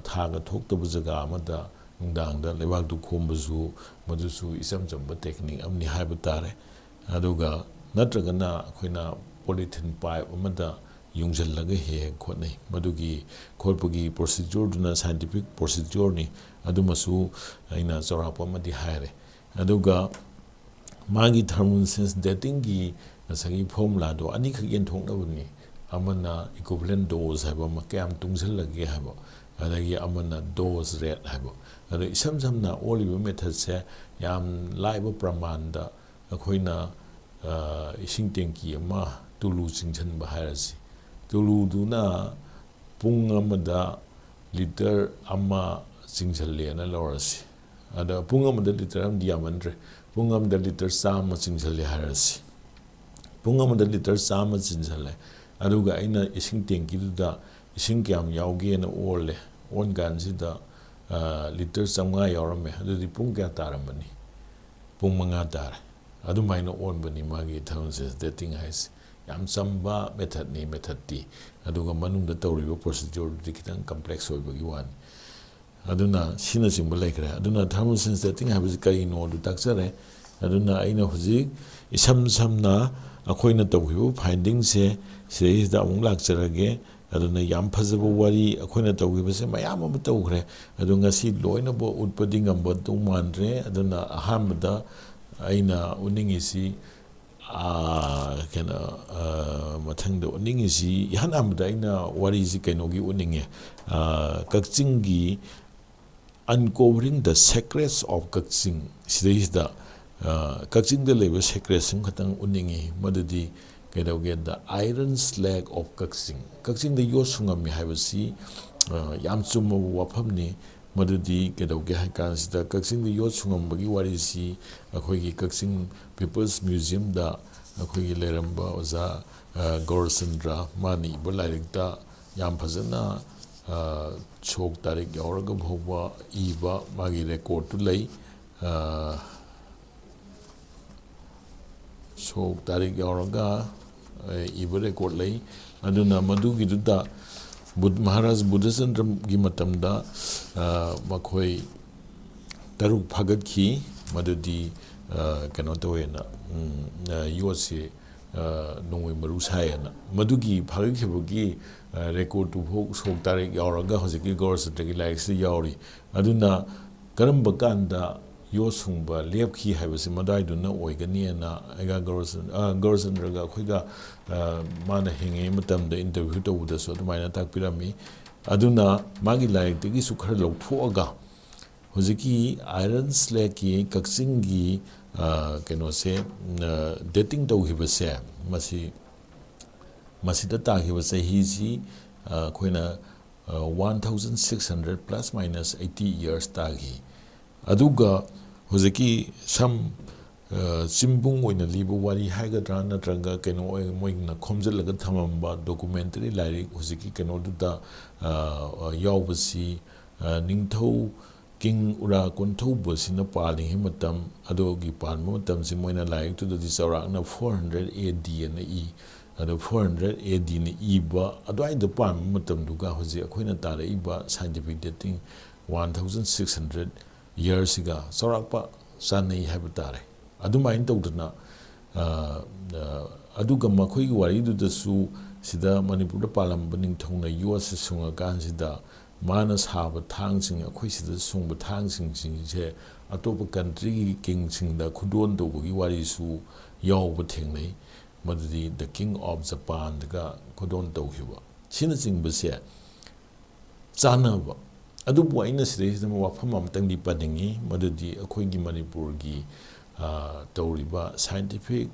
ꯊꯥꯒ ꯊꯣꯛꯇꯕ ꯖꯒꯥ ꯑꯃꯗ ꯅꯨꯡꯗꯥꯡꯗ ꯂꯩꯕꯥꯛꯇꯨ ꯈꯣꯝꯕꯁꯨ ꯃꯗꯨꯁꯨ ꯏꯆꯝ ꯆꯝꯕ ꯇꯦꯛꯅꯤꯛ ꯑꯃꯅꯤ ꯍꯥꯏꯕ ꯇꯥꯔꯦ ꯑꯗꯨꯒ ꯅꯠꯇ꯭ꯔꯒꯅ ꯑꯩꯈꯣꯏꯅ ꯄꯣꯂꯤꯊꯤꯟ ꯄꯥꯏꯞ ꯑꯃꯗ ꯌꯨꯡꯁꯤꯜꯂꯒ ꯍꯦꯛ ꯈꯣꯠꯅꯩ ꯃꯗꯨꯒꯤ ꯈꯣꯠꯄꯒꯤ ꯄ꯭ꯔꯣꯁꯤꯗ꯭ꯌꯨꯔꯗꯨꯅ ꯁꯥꯏꯟꯇꯤꯐꯤꯛ ꯄ꯭ꯔꯣꯁꯤꯗ꯭ꯌꯨꯔꯅꯤ ꯑꯗꯨꯃꯁꯨ ꯑꯩꯅ ꯆꯥꯎꯔꯥꯛꯄ ꯑꯃꯗꯤ ꯍꯥꯏꯔꯦ ꯑꯗꯨꯒ ꯃꯥꯒꯤ ꯊꯔꯃꯣꯂꯨꯁꯦꯟꯁ datingꯒꯤ ꯉꯁꯥꯏꯒꯤ ꯐꯣꯔꯃꯨꯂꯥꯗꯣ ꯑꯅꯤꯈꯛ ꯌꯦꯟꯊꯣꯛꯅꯕꯅꯤ ꯑꯃꯅ equivalent dose ꯍꯥꯏꯕ ꯑꯃ ꯀꯌꯥꯝ ꯇꯨꯡꯁꯤꯜꯂꯒꯦ ꯍꯥꯏꯕ ꯑꯗꯒꯤ ꯑꯃꯅ dose rate ꯍꯥꯏꯕ ꯑꯗꯣ ꯏꯁꯝ ꯁꯝꯅ ꯑꯣꯜꯂꯤꯕ ꯃꯦꯊꯠꯁꯦ ꯌꯥꯝ ꯂꯥꯏꯕ ꯄ꯭ꯔꯃꯥꯟꯗ ꯑꯩꯈꯣꯏꯅ ꯏꯁꯤꯡ ꯇꯦꯡꯀꯤ ꯑꯃ ꯇꯨꯂꯨ ꯆꯤꯡꯁꯤꯟꯕ ꯍꯥꯏꯔꯁꯤ ꯇꯨꯂꯨꯗꯨꯅ ꯄꯨꯡ ꯑꯃꯗ ꯂꯤꯇꯔ ꯑꯃ ꯆꯤꯡꯁꯜꯂꯦꯅ ꯂꯧꯔꯁꯤ ꯑꯗ ꯄꯨꯡ ꯑꯃꯗ ꯂꯤꯇꯔ ꯑꯃꯗꯤ ꯌꯥꯝꯃꯟꯗ꯭ꯔꯦ ꯄꯨꯡ ꯑꯃꯗ ꯂꯤꯇꯔ 100 ꯆꯤꯡꯁꯜꯂꯦ ꯍꯥꯏꯔꯁꯤ ꯄꯨꯡ ꯑꯃꯗ ꯂꯤꯇꯔ 100 ꯆꯤꯡꯁꯜꯂꯦ ꯑꯗꯨꯒ ꯑꯩꯅ ꯏꯁꯤꯡ ꯇꯦꯡꯀꯤꯗꯨꯗ ꯏꯁꯤꯡ ꯀꯌꯥꯝ ꯌꯥꯎꯒꯦꯅ ꯑꯣꯜꯂꯦ ꯑꯣꯟ ꯀꯥꯟꯁꯤꯗ ꯂꯤꯇꯔ 500 ꯌꯥꯎꯔꯝꯃꯦ ꯑꯗꯨꯗꯤ ꯄꯨꯡ ꯀꯌꯥ ꯇꯥꯔꯝꯕꯅꯤ? 5 ꯇꯥꯔꯦ ꯑꯗꯨꯃꯥꯏꯅ ꯑꯣꯟꯕꯅꯤ ꯃꯥꯒꯤ ꯊꯔꯃꯣꯂꯨꯁꯦꯟꯁ dating ꯍꯥꯏꯁꯤ yam chamba method ni method ti aduga manungda tawriba procedure di kitang complex oibagi wan aduna sina chimba laikre aduna 𝗕𝗏 setting habis kari no du taksare aduna aina huji isam samna akoina tawhibu finding se series da amung lakcharage aduna yam phajaba wari akoina tawhibase mayam am tawkhre adunga si loina bo utpadi ngamba tu manre aduna ahamda aina uningisi mathangda uningisi ihan amda aina wari si kainogi uninge 𝗥𝗔𝗥𝗘𝗟 uncovering the secrets of 𝗥𝗔𝗥 sida 𝗥𝗔𝗥 leba secrets sim khatang uningi madudi kedoge the iron slag of 𝗥𝗔𝗥 da yosungami habasi yam chumma wafamni madudi kedoge haikan sida 𝗥𝗔 da yosungam bagi warisi akhoigi 𝗥𝗔 people's museum da akhoigi leramba oza 𝗕𝗣-11 mani balairikta yam phajana ꯁꯣꯛ ꯇꯥꯔꯤꯛ ꯌꯥꯎꯔꯒ ꯐꯥꯎꯕ ꯏꯕ ꯃꯥꯒꯤ ꯔꯦꯀꯣꯔꯗꯇꯨ ꯂꯩ ꯁꯣꯛ ꯇꯥꯔꯤꯛ ꯌꯥꯎꯔꯒ ꯏꯕ ꯔꯦꯀꯣꯔꯗ ꯂꯩ ꯑꯗꯨꯅ ꯃꯗꯨꯒꯤꯗꯨꯗ ꯃꯍꯥꯔꯥꯖ ꯕꯨꯙꯆꯟꯗ꯭ꯔꯒꯤ ꯃꯇꯝꯗ ꯃꯈꯣꯏ 6 ꯐꯥꯒꯠꯈꯤ ꯃꯗꯨꯗꯤ ꯀꯩꯅꯣ ꯇꯧꯋꯦꯅ ꯌꯣꯠꯁꯦ ꯅꯣꯡꯃꯩ ꯃꯔꯨ ꯁꯥꯏꯌꯦꯅ ꯃꯗꯨꯒꯤ ꯐꯥꯒꯠꯈꯤꯕꯒꯤ record to hook so tarik yauraga hosiki 𝗕𝗏-11 laiksi yauri aduna karamba kanda yosungba lepki habasi madaiduna oigani na aiga 𝗕𝗏-11 ga khoiga mana hinge matamda interview tawuda so adumai takpirami aduna magi laiktigi su khara lawthoaga hosiki iron slag ki 𝗥𝗔 gi kenose dating tawhibase masida tahiba sahisi khoina 1600 plus minus 80 years tagi aduga hojiki sam chimbung oina liba wari haigadra natraga keno moigna khomjalaga thamamba documentary lairik hojiki keno duda yawbasi ningthau king ura konthau basina pali himatam adogi panma matam si moina lairik tu di saurakna 400 AD na e ado 400 AD ni iba adwai the pan matam duga hoji akhoina tara iba scientific dating 1600 years ga sorakpa sanai habitare adumain tawdana aduga makhoi gi wari du dasu sida manipur da palamba ningthongna US sunga kan sida mana saba thangsing akhoi sida sungba thangsing se atopa country king sing da khudon do gi wari su yawba thengnai madudi the king of Japan ga kodon tawhiba sina jingbase chanaba adubu aina sida wafam amtang di padingi madudi akhoigi manipur gi tawriba scientific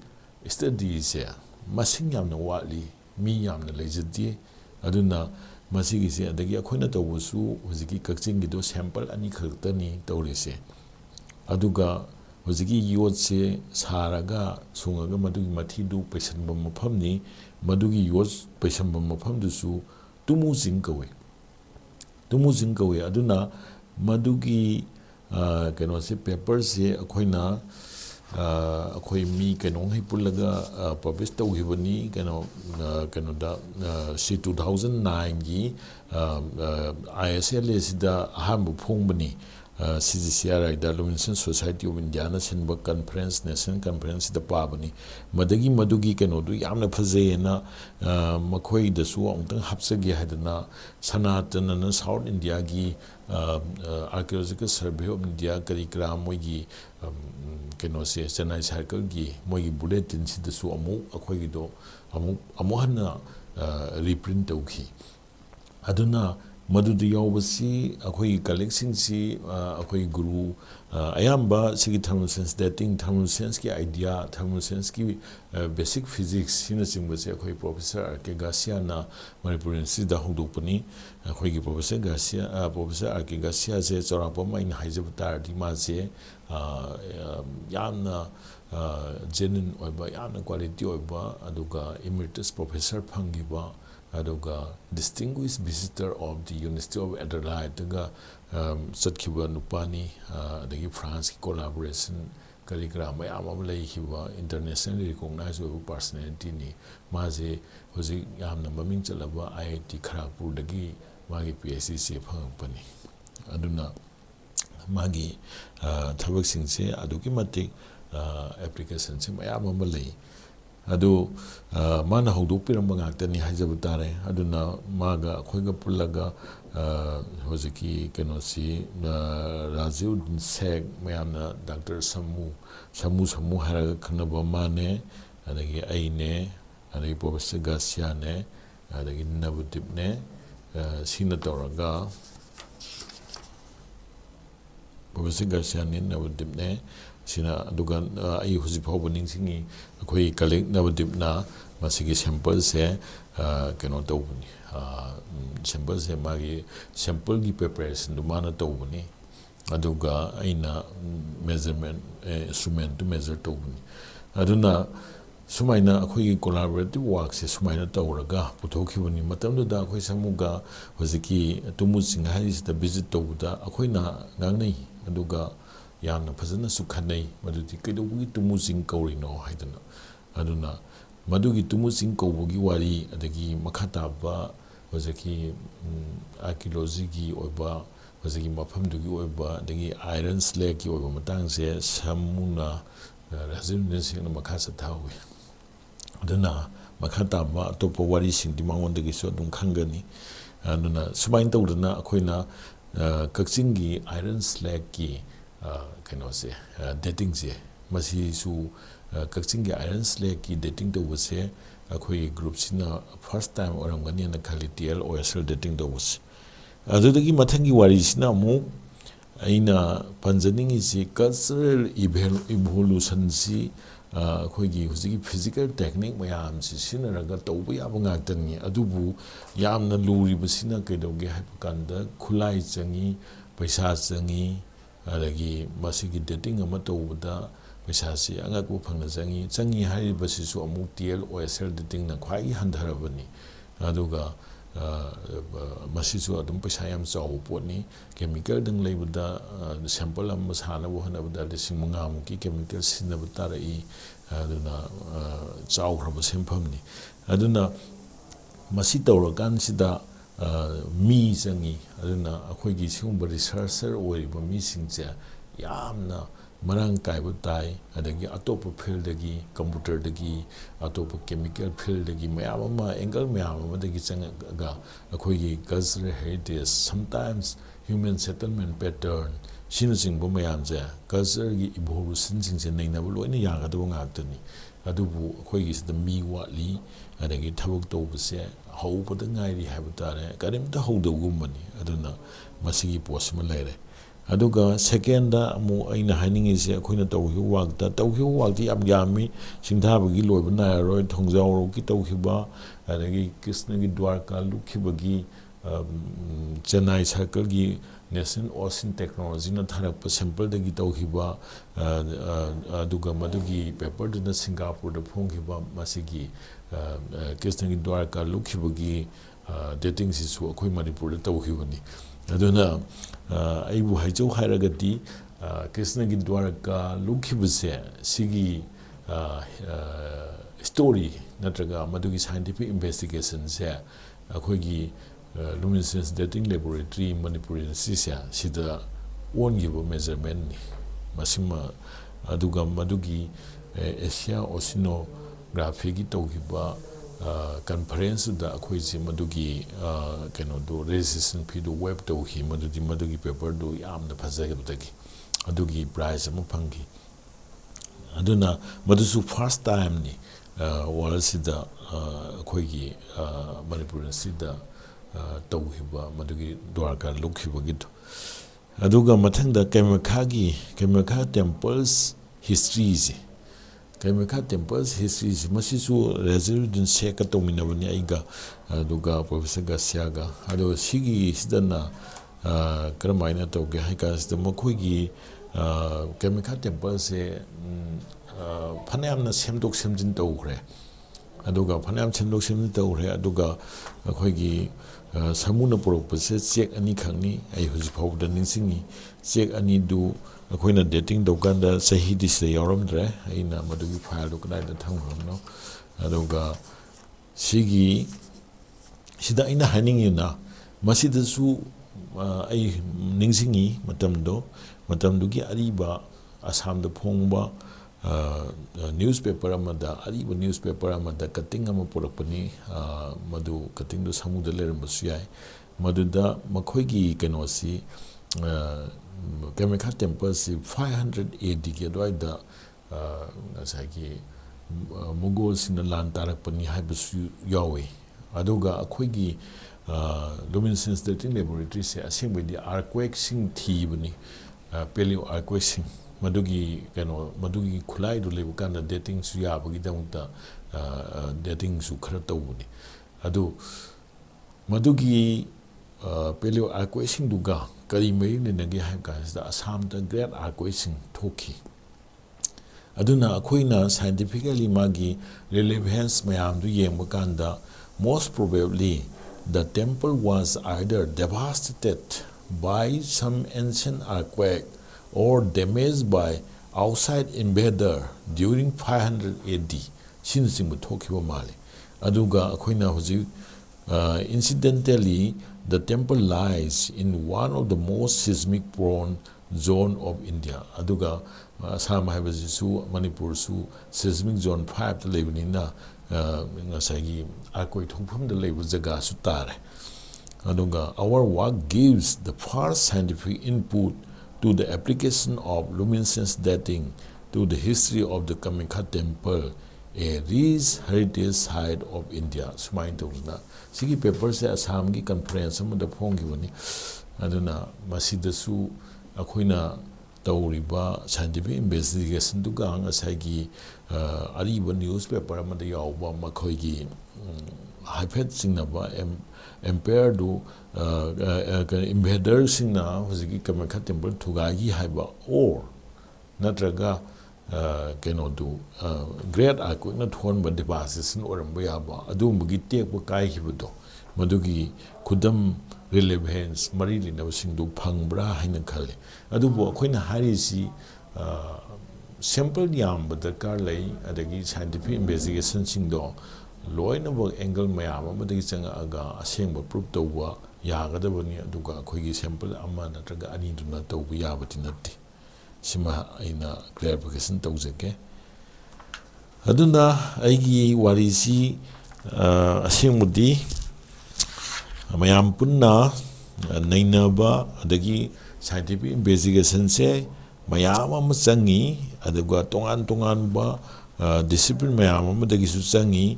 studies se masing yamna wali mi yamna lejadi aduna masigi se adagi akhoina tawbusu hojiki 𝗥𝗔𝗥 gi do sample ani khaktani tawrise aduga hojiki yotse saraga sungaga madugi mathidu paisanba mafamni madugi yot paisanba mafamdusu 𝗕𝗏-11 kawe aduna madugi keno se paper se akhoina akhoi mi keno hi pulaga publish tawhibani keno da si 2009 gi ISLA sida ahambu phongbani CGCRI da Lumination Society of India na sinba conference national conference da pabani madugi keno du yamna phajayena makhoi da su amtang hapsage hadana sanatana na South India gi archaeological survey of India karikra moigi keno se Chennai circle gi moigi bulletin sida su amu akhoi gi do amu hana reprint tawki aduna madudu yawbasi akhoi collection si akhoi guru ayamba sigi 𝗕𝗏 dating 𝗕𝗏 ki idea 𝗕𝗏 ki basic physics sina singbase akhoi professor R.K. Garcia na manipur university da hongdopani akhoi gi professor R.K. Garcia se chorapa main haijabatar di ma se yamna genuine oiba yamna quality oiba aduga emeritus professor phangiba aduga distinguished visitor of the University of Adelaide ga chatkiba nupani adagi France ki collaboration ꯀꯔꯤ ꯀꯔꯥ ꯃꯌꯥꯝ ꯑꯃ ꯂꯩꯈꯤꯕ ꯏꯟꯇꯔꯅꯦꯁꯅꯦꯜ ꯔꯤꯀꯣꯛꯅꯥꯏꯖ ꯑꯣꯏꯕ ꯄꯥꯔꯁꯣꯅꯦꯂꯤꯇꯤꯅꯤ ꯃꯥꯁꯦ ꯍꯧꯖꯤꯛ ꯌꯥꯝꯅ ꯃꯃꯤꯡ ꯆꯠꯂꯕ IIT ꯈꯔꯥꯒꯄꯨꯔꯗꯒꯤ ꯃꯥꯒꯤ PhD ꯆꯦ ꯐꯪꯉꯛꯄꯅꯤ ꯑꯗꯨꯅ ꯃꯥꯒꯤ ꯊꯕꯛꯁꯤꯡꯁꯦ ꯑꯗꯨꯛꯀꯤ ꯃꯇꯤꯛ ꯑꯦꯄ꯭ꯂꯤꯀꯦꯁꯟꯁꯦ ꯃꯌꯥꯝ ꯑꯃ ꯂꯩ ꯑꯗꯨ ꯃꯥꯅ ꯍꯧꯗꯣꯛꯄꯤꯔꯝꯕ ꯉꯥꯛꯇꯅꯤ ꯍꯥꯏꯖꯕ ꯇꯥꯔꯦ ꯑꯗꯨꯅ ꯃꯥꯒ ꯑꯩꯈꯣꯏꯒ ꯄꯨꯜꯂꯒ ꯍꯧꯖꯤꯛꯀꯤ ꯀꯩꯅꯣꯁꯤ ꯔꯥꯖꯤv ꯁꯦꯛ ꯃꯌꯥꯝꯅ ꯗꯥꯛꯇꯔ ꯁꯃꯨ ꯍꯥꯏꯔꯒ ꯈꯪꯅꯕ ꯃꯥꯅꯦ ꯑꯗꯒꯤ ꯑꯩꯅꯦ ꯑꯗꯒꯤ ꯄ꯭ꯔꯣꯐꯦꯁꯔ ꯒꯥꯁꯤꯌꯥꯅꯦ ꯑꯗꯒꯤ ꯅꯕꯗꯤꯞꯅꯦ ꯁꯤꯅ ꯇꯧꯔꯒ ꯄ꯭ꯔꯣꯐꯦꯁꯔ ꯒꯥꯁꯤꯌꯥꯅꯦ ꯅꯕꯗꯤꯞꯅꯦ ꯁꯤꯅ ꯑꯗꯨꯒ ꯑꯩ ꯍꯧꯖꯤꯛ ꯐꯥꯎꯕ ꯅꯤꯡꯁꯤꯡꯉꯤ ꯑꯩꯈꯣꯏ ꯀꯂꯤꯛ ꯅꯕꯗꯤꯞꯅ ꯃꯁꯤꯒꯤ ꯁꯦꯝꯄꯜꯁꯦ ꯀꯩꯅꯣ ꯇꯧꯕꯅꯤ ꯁꯦꯝꯄꯜꯁꯦ ꯃꯥꯒꯤ ꯁꯦꯝꯄꯜꯒꯤ ꯄ꯭ꯔꯤꯄꯦꯔꯦꯁꯟꯗꯨ ꯃꯥꯅ ꯇꯧꯕꯅꯤ ꯑꯗꯨꯒ ꯑꯩꯅ ꯃꯦꯖꯔꯃꯦꯟ ꯏꯟꯁꯇ꯭ꯔꯨꯃꯦꯟꯇꯨ ꯃꯦꯖꯔ ꯇꯧꯕꯅꯤ ꯑꯗꯨꯅ ꯁꯨꯃꯥꯏꯅ ꯑꯩꯈꯣꯏꯒꯤ ꯀꯣꯂꯥꯕꯣꯔꯦꯇꯤቭ ꯋꯥꯔꯛꯁꯦ ꯁꯨꯃꯥꯏꯅ ꯇꯧꯔꯒ ꯄꯨꯊꯣꯛꯈꯤꯕꯅꯤ ꯃꯇꯝꯗꯨꯗ ꯑꯩꯈꯣꯏ ꯁꯃꯨꯒ ꯍꯧꯖꯤꯛꯀꯤ ꯇꯨꯃꯨ ꯍꯥꯏꯔꯤꯁꯤꯗ ꯚꯤꯖꯤꯠ ꯇꯧꯕꯗ ꯑꯩꯈꯣꯏꯅ ꯉꯥꯡꯅꯩ ꯑꯗꯨꯒ ꯌꯥꯝꯅ ꯐꯖꯅꯁꯨ ꯈꯟꯅꯩ ꯃꯗꯨꯗꯤ ꯀꯩꯗꯧꯕꯒꯤ ꯇꯨꯃꯨ ꯆꯤꯡ ꯀꯧꯔꯤꯅꯣ ꯍꯥꯏꯗꯅ ꯑꯗꯨꯅ ꯃꯗꯨꯒꯤ ꯇꯨꯃꯨ ꯆꯤꯡ ꯀꯧꯕꯒꯤ ꯋꯥꯔꯤ ꯑꯗꯒꯤ ꯃꯈꯥ ꯇꯥꯕ ꯍꯧꯖꯤꯛꯀꯤ ꯑꯥꯔꯀꯤꯑꯣꯂꯣꯖꯤꯒꯤ ꯑꯣꯏꯕ ꯍꯧꯖꯤꯛꯀꯤ ꯃꯐꯝꯗꯨꯒꯤ ꯑꯣꯏꯕ ꯑꯗꯒꯤ ꯑꯥꯏꯔꯟ ꯁ꯭ꯂꯦꯒꯀꯤ ꯑꯣꯏꯕ ꯃꯇꯥꯡꯁꯦ ꯁꯃꯨꯅ ꯔꯥꯖꯤv ꯁꯦꯛꯅ ꯃꯈꯥ ꯆꯠꯊꯍꯧꯏ ꯑꯗꯨꯅ ꯃꯈꯥ ꯇꯥꯕ ꯑꯇꯣꯞꯄ ꯋꯥꯔꯤꯁꯤꯡꯗꯤ ꯃꯉꯣꯟꯗꯒꯤꯁꯨ ꯑꯗꯨꯝ ꯈꯪꯒꯅꯤ ꯑꯗꯨꯅ ꯁꯨꯃꯥꯏꯅ ꯇꯧꯗꯅ ꯑꯩꯈꯣꯏꯅ ꯀꯛꯆꯤꯡꯒꯤ ꯑꯥꯏꯔꯟ ꯁ꯭ꯂꯦꯒꯀꯤ ꯀꯩꯅꯣꯁꯦ ꯗꯦꯇꯤꯡꯁꯦ ꯃꯁꯤꯁꯨ ꯀꯛꯆꯤꯡꯒꯤ ꯑꯥꯏꯔꯟ ꯁ꯭ꯂꯦꯒꯀꯤ ꯗꯦꯇꯤꯡ ꯇꯧꯕꯁꯦ ꯑꯩꯈꯣꯏꯒꯤ ꯒ꯭ꯔꯨꯞꯁꯤꯅ ꯐꯥꯔꯁ ꯇꯥꯏꯝ ꯑꯣꯏꯔꯝꯒꯅꯤꯅ ꯈꯜꯂꯤ TL-OSL ꯗꯦꯇꯤꯡ ꯇꯧꯕꯁꯦ ꯑꯗꯨꯗꯒꯤ ꯃꯊꯪꯒꯤ ꯋꯥꯔꯤꯁꯤꯅ ꯑꯃꯨꯛ ꯑꯩꯅ ꯄꯟꯖꯅꯤꯡꯉꯤꯁꯤ ꯀꯜꯆꯔꯦꯜ ꯏꯚꯣꯂꯨꯁꯟꯁꯤ ꯑꯩꯈꯣꯏꯒꯤ ꯍꯧꯖꯤꯛꯀꯤ ꯐꯤꯖꯤꯀꯦꯜ ꯇꯦꯛꯅꯤꯛ ꯃꯌꯥꯝꯁꯤ ꯁꯤꯖꯤꯟꯅꯔꯒ ꯇꯧꯕ ꯌꯥꯕ ꯉꯥꯛꯇꯅꯤ ꯑꯗꯨꯕꯨ ꯌꯥꯝꯅ ꯂꯨꯔꯤꯕꯁꯤꯅ ꯀꯩꯗꯧꯒꯦ ꯍꯥꯏꯕ ꯀꯥꯟꯗ ꯈꯨꯠꯂꯥꯏ ꯆꯪꯏ ꯄꯩꯁꯥ ꯆꯪꯏ ꯑꯗꯒꯤ ꯃꯁꯤꯒꯤ ꯗꯦꯇꯤꯡ ꯑꯃ ꯇꯧꯕꯗ ꯄꯩꯁꯥꯁꯤ ꯑꯉꯛꯄ ꯐꯪꯅ ꯆꯪꯏ ꯍꯥꯏꯔꯤꯕꯁꯤꯁꯨ ꯑꯃꯨꯛ TL-OSL ꯗꯦꯇꯤꯡꯅ ꯈ꯭ꯋꯥꯏꯗꯒꯤ ꯍꯟꯊꯔꯕꯅꯤ ꯑꯗꯨꯒ ꯃꯁꯤꯁꯨ ꯑꯗꯨꯝ ꯄꯩꯁꯥ ꯌꯥꯝ ꯆꯥꯎꯕ ꯄꯣꯠꯅꯤ ꯀꯦꯃꯤꯀꯦꯜꯗꯪ ꯂꯩꯕꯗ ꯁꯦꯝꯄꯜ ꯑꯃ ꯁꯥꯅꯕ ꯍꯣꯠꯅꯕꯗ ꯂꯤꯁꯤꯡ 5,000ꯃꯨꯛꯀꯤ ꯀꯦꯃꯤꯀꯦꯜ ꯁꯤꯖꯤꯟꯅꯕ ꯇꯥꯔꯛꯏ ꯑꯗꯨꯅ ꯆꯥꯎꯈ꯭ꯔꯕ ꯁꯦꯟꯐꯝꯅꯤ ꯑꯗꯨꯅ ꯃꯁꯤ ꯇꯧꯔꯀꯥꯟꯁꯤꯗ ꯃꯤ ꯆꯪꯏ ꯑꯗꯨꯅ ꯑꯩꯈꯣꯏꯒꯤ ꯁꯤꯒꯨꯝꯕ ꯔꯤꯁꯔꯆꯔ ꯑꯣꯏꯔꯤꯕ ꯃꯤꯁꯤꯡꯁꯦ ꯌꯥꯝꯅ ꯃꯔꯥꯡ ꯀꯥꯏꯕ ꯇꯥꯏ ꯑꯗꯒꯤ ꯑꯇꯣꯞꯄ ꯐꯤꯜꯗꯒꯤ ꯀꯝꯄ꯭ꯌꯨꯇꯔꯗꯒꯤ ꯑꯇꯣꯞꯄ ꯀꯦꯃꯤꯀꯦꯜ ꯐꯤꯜꯗꯒꯤ ꯃꯌꯥꯝ ꯑꯃ ꯑꯦꯡꯒꯜ ꯃꯌꯥꯝ ꯑꯃꯗꯒꯤ ꯆꯪꯉꯛꯑꯒ ꯑꯩꯈꯣꯏꯒꯤ cultural heritage sometimes human settlement pattern ꯁꯤꯅꯆꯤꯡꯕ ꯃꯌꯥꯝꯁꯦ ꯀꯜꯆꯔꯒꯤ ꯏꯚꯣꯂꯨꯁꯟꯁꯤꯡꯁꯦ ꯅꯩꯅꯕ ꯂꯣꯏꯅ ꯌꯥꯒꯗꯕ ꯉꯥꯛꯇꯅꯤ ꯑꯗꯨꯕꯨ ꯑꯩꯈꯣꯏꯒꯤꯁꯤꯗ ꯃꯤ ꯋꯥꯠꯂꯤ ꯑꯗꯒꯤ ꯊꯕꯛ ꯇꯧꯕꯁꯦ ꯍꯧꯕꯗ ꯉꯥꯏꯔꯤ ꯍꯥꯏꯕ ꯇꯥꯔꯦ ꯀꯔꯤꯝꯇ ꯍꯧꯗꯕꯒꯨꯝꯕꯅꯤ ꯑꯗꯨꯅ ꯃꯁꯤꯒꯤ ꯄꯣꯠꯁꯤꯃ ꯂꯩꯔꯦ ꯑꯗꯨꯒ ꯁꯦꯀꯦꯟꯗ ꯑꯃꯨꯛ ꯑꯩꯅ ꯍꯥꯏꯅꯤꯡꯉꯤꯁꯦ ꯑꯩꯈꯣꯏꯅ ꯇꯧꯈꯤꯕ ꯋꯥꯛꯇꯤ ꯌꯥꯝ ꯌꯥꯝꯃꯤ ꯁꯤꯡꯊꯥꯕꯒꯤ ꯂꯣꯏꯕ ꯅꯥꯏꯔꯔꯣꯏ ꯊꯣꯡꯖꯥꯎꯔꯣꯛꯀꯤ ꯇꯧꯈꯤꯕ ꯑꯗꯒꯤ ꯀ꯭ꯔꯤꯁꯅꯒꯤ ꯗ꯭ꯋꯥꯔꯀꯥ ꯂꯨꯞꯈꯤꯕꯒꯤ ꯆꯦꯟꯅꯥꯏ ꯁꯥꯔꯀꯜꯒꯤ ꯅꯦꯁꯅꯦꯜ ꯑꯣꯁꯤꯟ ꯇꯦꯛꯅꯣꯂꯣꯖꯤꯅ ꯊꯥꯔꯛꯄ ꯁꯦꯝꯄꯜꯗꯒꯤ ꯇꯧꯈꯤꯕ ꯑꯗꯨꯒ ꯃꯗꯨꯒꯤ ꯄꯦꯄꯔꯗꯨꯅ ꯁꯤꯡꯒꯥꯄꯨꯔꯗ ꯐꯣꯡꯈꯤꯕ ꯃꯁꯤꯒꯤ ꯀ꯭ꯔꯤꯁꯅꯒꯤ ꯗ꯭ꯋꯥꯔꯀꯥ ꯂꯨꯞꯈꯤꯕꯒꯤ ꯗꯦꯇꯤꯡꯁꯤꯁꯨ ꯑꯩꯈꯣꯏ ꯃꯅꯤꯄꯨꯔꯗ ꯇꯧꯈꯤꯕꯅꯤ ꯑꯗꯨꯅ ꯑꯩꯕꯨ ꯍꯥꯏꯖꯧ ꯍꯥꯏꯔꯒꯗꯤ ꯀ꯭ꯔꯤꯁꯅꯒꯤ ꯗ꯭ꯋꯥꯔꯀꯥ ꯂꯨꯞꯈꯤꯕꯁꯦ ꯁꯤꯒꯤ ꯁ꯭ꯇꯣꯔꯤ ꯅꯠꯇ꯭ꯔꯒ ꯃꯗꯨꯒꯤ ꯁꯥꯏꯟꯇꯤꯐꯤꯛ ꯏꯟꯚꯦꯁꯇꯤꯒꯦꯁꯟꯁꯦ ꯑꯩꯈꯣꯏꯒꯤ ꯂꯨꯃꯤꯅꯦꯁꯦꯟꯁ ꯗꯦꯇꯤꯡ ꯂꯦꯕꯣꯔꯦꯇꯔꯤ ꯃꯅꯤꯄꯨꯔ ꯌꯨꯅꯤꯚꯔꯁꯤꯇꯤꯁꯦ ꯁꯤꯗ ꯑꯣꯟꯈꯤꯕ ꯃꯦꯖꯔꯃꯦꯟꯅꯤ ꯃꯁꯤꯃ ꯑꯗꯨꯒ ꯃꯗꯨꯒꯤ ꯑꯦꯁꯤꯌꯥ ꯑꯣꯁꯤꯅꯣꯒ꯭ꯔꯥꯐꯤꯒꯤ ꯇꯧꯈꯤꯕ ꯀꯟꯐꯔꯦꯟꯁꯇꯨꯗ ꯑꯩꯈꯣꯏꯁꯦ ꯃꯗꯨꯒꯤ ꯀꯩꯅꯣꯗꯣ ꯔꯦꯖꯤꯁꯇ꯭ꯔꯦꯁꯟ ꯐꯤꯗꯣ ꯋꯦꯕ ꯇꯧꯈꯤ ꯃꯗꯨꯒꯤ ꯄꯦꯄꯔꯗꯨ ꯌꯥꯝꯅ ꯐꯖꯕꯗꯒꯤ ꯑꯗꯨꯒꯤ ꯄ꯭ꯔꯥꯏꯖ ꯑꯃ ꯐꯪꯈꯤ ꯑꯗꯨꯅ ꯃꯗꯨꯁꯨ ꯐꯥꯔꯁ ꯇꯥꯏꯝꯅꯤ ꯋꯥꯔꯜꯁꯤꯗ ꯑꯩꯈꯣꯏꯒꯤ ꯃꯅꯤꯄꯨꯔ ꯌꯨꯅꯤꯚꯔꯁꯤꯇꯤꯗ ꯇꯧꯈꯤꯕ ꯃꯗꯨꯒꯤ ꯗ꯭ꯋꯥꯔꯀꯥ ꯂꯨꯞꯈꯤꯕꯒꯤꯗꯣ ꯑꯗꯨꯒ ꯃꯊꯪꯗ ꯀꯩꯃꯈꯥ ꯇꯦꯝꯄꯜꯁ ꯍꯤꯁꯇ꯭ꯔꯤꯁꯦ ꯀꯩꯃꯈꯥ ꯇꯦꯝꯄꯜꯁ ꯍꯤꯁꯇ꯭ꯔꯤꯁꯦ ꯃꯁꯤꯁꯨ ꯔꯥꯖꯤv ꯁꯦꯛꯀ ꯇꯧꯃꯤꯟꯅꯕꯅꯤ ꯑꯩꯒ ꯑꯗꯨꯒ ꯄ꯭ꯔꯣꯐꯦꯁꯔ ꯒꯥꯁꯤꯌꯥꯒ ꯑꯗꯨꯒ ꯁꯤꯒꯤꯁꯤꯗꯅ ꯀꯔꯝꯍꯥꯏꯅ ꯇꯧꯒꯦ ꯍꯥꯏ ꯀꯥꯟꯁꯤꯗ ꯃꯈꯣꯏꯒꯤ ꯀꯩꯃꯈꯥ ꯇꯦꯝꯄꯜꯁꯦ ꯐꯅꯌꯥꯝꯅ ꯁꯦꯝꯗꯣꯛ ꯁꯦꯝꯖꯤꯟ ꯇꯧꯈ꯭ꯔꯦ aduga phanam chendok sim tawre aduga akhoi samuna porokpase check ani khangni ai huji phawda ningsingi check ani du akoina dating dokanda sahi dis yaramdre aina madugi file dokna da thangno aduga sigi sida aina haning yuna masidasu ai ningsingi matamdugi ariba asam da phongba newspaper amada ariba newspaper amada cutting ama porakpani madu cutting do samuda lerambsu yai maduda makhoigi kenosi 𝗕𝗥𝗡𝗚𝗏 temple si 500 AD ke doida asagi Mughal sina lan tarakpani haibasu yawe aduga akhoigi luminescence dating laboratory se asengbedi earthquake sing thibani paleo earthquake sing madugi madugi khulai do lebu kana dating su yabagi damta dating su khara tawuni adu madugi paleo earthquake sing duga kari mai nagi haib ka Assam da great earthquake sing thoki aduna akhoina scientifically magi relevance mayam du yengba kanda most probably the temple was either devastated by some ancient earthquake or damaged by outside invader during 500 AD. Sinusing Tokiwa Mali. Aduga Akoina Huzi incidentally, the temple lies in one of the most seismic prone zone of India. Aduga Assam Haibazisu, Manipur su seismic zone 5 to Lebanina Nasagi earthquake from the label Zaga Sutare. Aduga our work gives the first scientific input to the application of luminescence dating to the history of the 𝗕𝗥𝗡 temple, a rich heritage site of India. Sumain tawna sigi paper se Assam gi conference amada phongibani aduna masidasu akhoina tawriba scientific investigation duga ngasagi ariba newspaper amada yawba makhoigi haifet singnaba empire do invaders singna huzigi 𝗕𝗥𝗡 temple thugagi haiba or natraga do great earthquake na thonba devastation oramba yaba adumbugi tekba kai hibudo madugi khudam relevance mari linaba singdu phangbra haina khale adubu akhoina harisi sample yamba darkar lei adagi scientific investigation singdo loinabak angle mayam amadagi changa aga asengba proof tawba yagadabani aduga akhoi sample ama natraga ani duna tawba yabati natti sima aina clarification tawjake aduna aigi warisi asengmudi mayam punna nainaba adagi scientific investigation se mayam ama changi aduga tongan ba discipline mayam amadagi su changi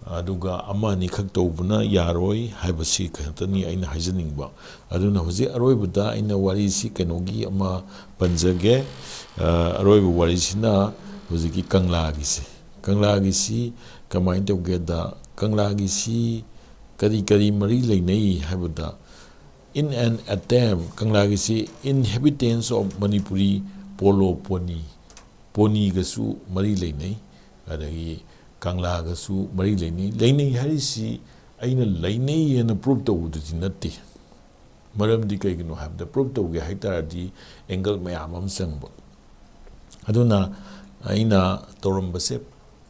aduga amani khak tawbuna yaroi haibasi khatani aina haijaningba aduna hoji aroibada aina warisi kenogi ama panjage aroibu warisina hoji ki kangla gisi kamain tawgeda kangla gisi kari mari leinai haibada in an attempt kangla gisi inhabitants of manipuri poni gasu mari leinai adagi Kangla gasu mari leinai harisi aina leinai yana prove tawududi natti maramdi kaigino habda prove tawge haitaradi angle mayam am sangba aduna aina torambase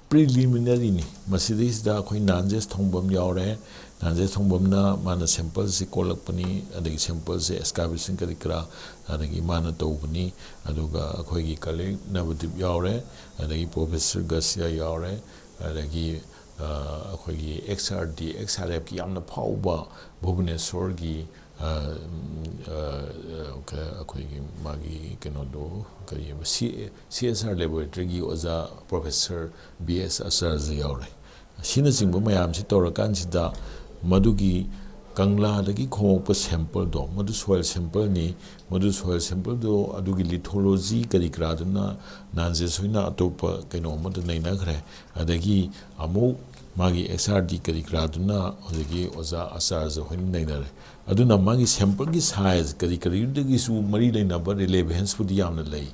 preliminary ni masidis da khoi nanjes thongbam yawre nanjes thongbamna mana sample si kolakpani adagi sample se excavation karikra adagi mana tawbani aduga khoi gi colleague navadip yawre adagi professor gasya yawre adagi akhoi 𝗧𝗔𝗟𝗞 ki yamna phauba Bhubaneswar gi akhoi gi magi kenodo kari CSR laboratory gi oza professor BS Acharya yawre sina singba mayam si torakan sida madugi Kangla dagi khomokpa sample do madu soil sample ni madu soil sample do adugi lithology kari kraduna nanje soina atopa keno madu naina khre adagi amu magi 𝗧𝗔 kari kraduna odagi oza Acharya hoin nainare aduna magi sample gi size kari dagi su mari leina ba relevance budi yamna lei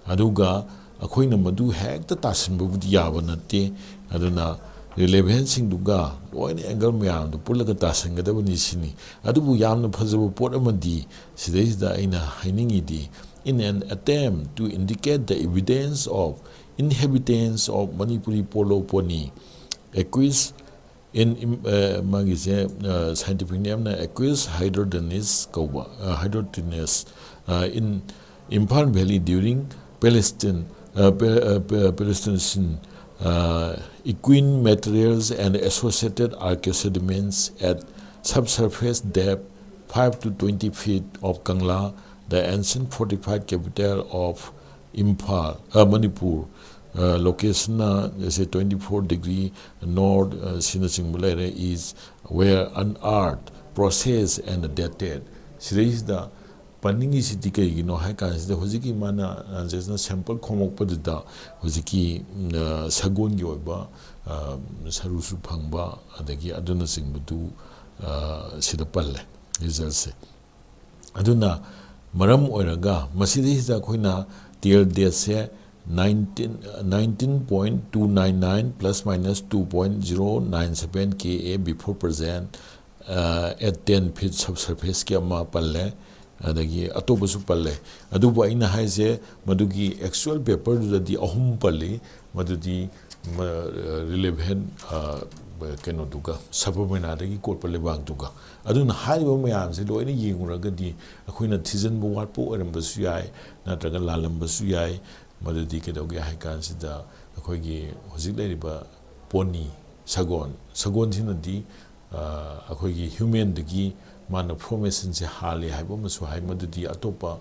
aduga akhoina madu hekta tasinba budi yaba natte aduna ꯔꯤꯂꯦꯚꯦꯟꯁꯤꯡꯗꯨꯒ ꯂꯣꯏꯅ ꯑꯦꯡꯒꯜ ꯃꯌꯥꯝꯗꯣ ꯄꯨꯜꯂꯒ ꯇꯥꯁꯟꯒꯗꯕꯅꯤ ꯁꯤꯅꯤ ꯑꯗꯨꯕꯨ ꯌꯥꯝꯅ ꯐꯖꯕ ꯄꯣꯠ ꯑꯃꯗꯤ ꯁꯤꯗꯩꯁꯤꯗ ꯑꯩꯅ ꯍꯥꯏꯅꯤꯡꯉꯤꯗꯤ in an attempt to indicate the evidence of inhabitants of Manipuri Polo Poni accused in magise scientific name na accused 𝗧𝗥𝗢𝗣𝗚𝗖 in Imphal Valley during Palestinian equine materials and associated archaeosediments at subsurface depth 5 to 20 feet of Kangla, the ancient fortified capital of Imphal, Manipur. Location is 24° north is where unearthed, processed and dated. Sirayisda paningi city kaigino hai kansida hojiki mana jesna sample khomokpaduda hojiki sagon gi oiba sarusu phangba adagi aduna singbudu sida palle result se aduna maram oiraga masidisida khoina till date se 19.299 plus minus 2.097 Ka before present at 10 feet subsurface ki ama palle adagi atobasu palle adubu aina haise madugi actual paper dadi ahum palle madudi relevant keno duga sabamena dagi court palle bang duga aduna haiba mayam se loina yenguragadi akhoina thijanbu watpo orambasu yai natraga lalambasu yai madudi kedoge haikan sida akhoigi hojik leriba poni sagon sinadi akhoigi human dagi mana formation se hali haiba masu hai madudi atopa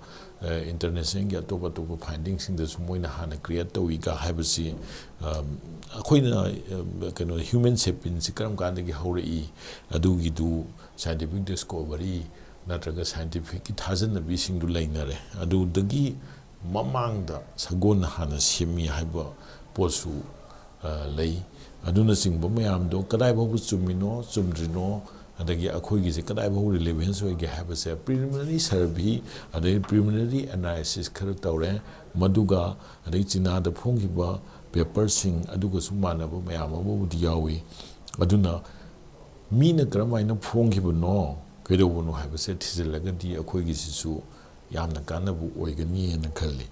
international gi atopa findings sing da sumoina hana create tawi ga haibasi akhoina keno human sapiens karam kan gi haurai adugi du scientific discovery natraga scientific ki thajan bi sing du lainare adu dagi mamang da sagon hana semi haiba posu lei aduna singbo mayam do kadai bobu chumino chumdrino adagi akhoigi se kadai bobu relevance oige habase preliminary survey adai preliminary analysis khara tawre maduga adai china da phonggiba paper sing aduga sumana bo mayam bobu diyawi aduna mina kramaina phonggibno kedobuno habase thizelaga di akhoigi sisu yamna kanabu oigani na khalli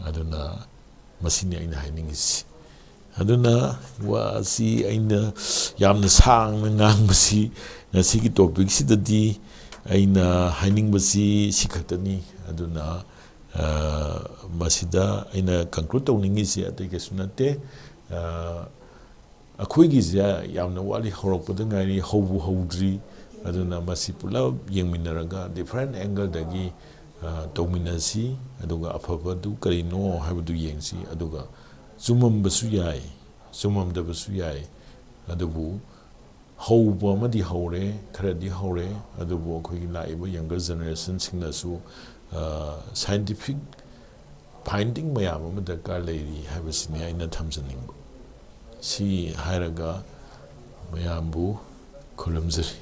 aduna masini aina hainingisi aduna wasi aina yamna sangna ngangbasi ngasigi topic sidadi aina hainingbasi sikhatani aduna masida aina conclude tawningisi ateke sunate akhoigi ja yamna wali horokpada ngari howbu howdri aduna masi pulab yengminaraga different angle dagi tawminasi aduga afabadu karino habadu yengsi aduga chumambasu yai chumamdabasu yai adubu howba madi howre kharadi howre adubu akhoi laiba younger generation singnasu scientific finding mayam ama darkar leiri habasini aina thamjaningba si hairaga mayambu khuramjari